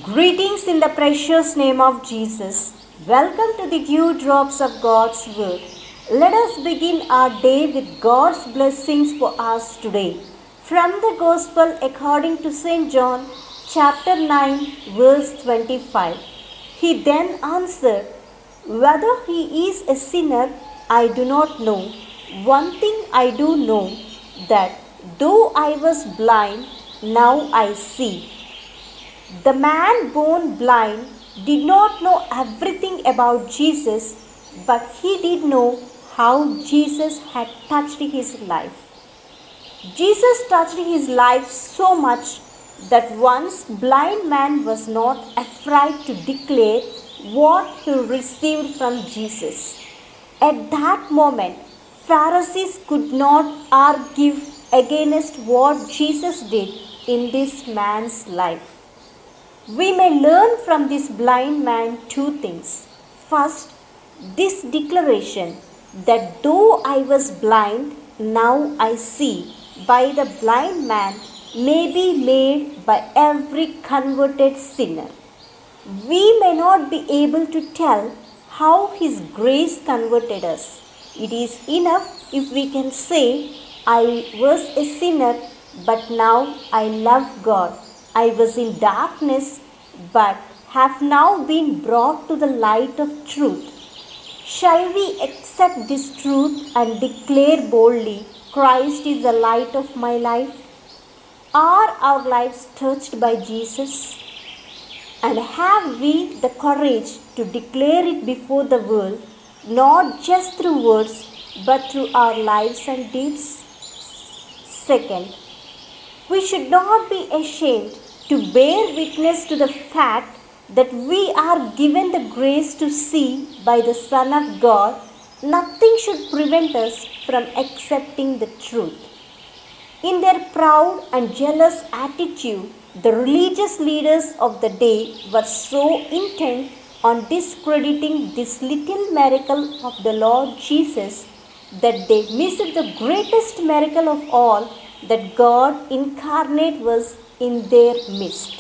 Greetings in the precious name of Jesus. Welcome to the Dew Drops of God's Word. Let us begin our day with God's blessings for us today. From the Gospel according to St. John, chapter 9, verse 25. He then answered, "Whether he is a sinner, I do not know. One thing I do know, that though I was blind, now I see." The man born blind did not know everything about Jesus, but he did know how Jesus had touched his life. Jesus touched his life so much that once blind man was not afraid to declare what he received from Jesus. At that moment, Pharisees could not argue against what Jesus did in this man's life. We may learn from this blind man two things. First, this declaration that though I was blind, now I see, by the blind man may be made by every converted sinner. We may not be able to tell how His grace converted us. It is enough if we can say, I was a sinner, but now I love God. I was in darkness, but have now been brought to the light of truth. Shall we accept this truth and declare boldly, Christ is the light of my life? Are our lives touched by Jesus? And have we the courage to declare it before the world, not just through words, but through our lives and deeds? Second, we should not be ashamed to bear witness to the fact that we are given the grace to see by the Son of God. Nothing should prevent us from accepting the truth. In their proud and jealous attitude, the religious leaders of the day were so intent on discrediting this little miracle of the Lord Jesus that they missed the greatest miracle of all, that God incarnate was in their midst.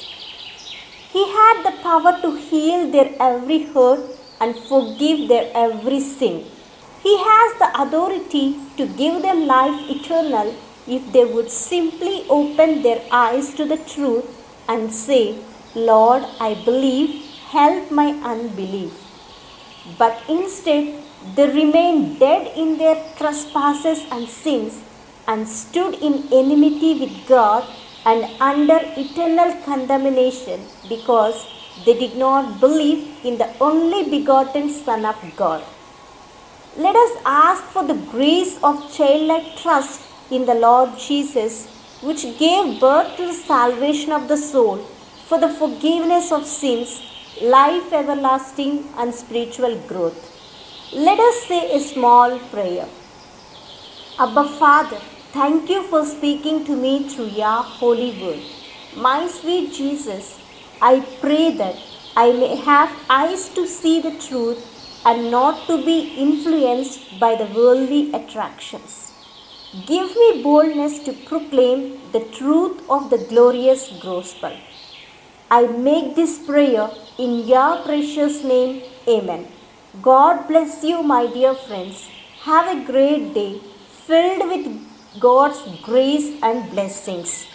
He had the power to heal their every hurt and forgive their every sin. He has the authority to give them life eternal if they would simply open their eyes to the truth and say, Lord, I believe, help my unbelief. But instead, they remained dead in their trespasses and sins and stood in enmity with God and under eternal condemnation because they did not believe in the only begotten Son of God. Let us ask for the grace of childlike trust in the Lord Jesus, which gave birth to the salvation of the soul, for the forgiveness of sins, life everlasting, and spiritual growth. Let us say a small prayer. Abba Father, thank you for speaking to me through your holy word. My sweet Jesus, I pray that I may have eyes to see the truth and not to be influenced by the worldly attractions. Give me boldness to proclaim the truth of the glorious gospel. I make this prayer in your precious name. Amen. God bless you, my dear friends. Have a great day filled with God's grace and blessings.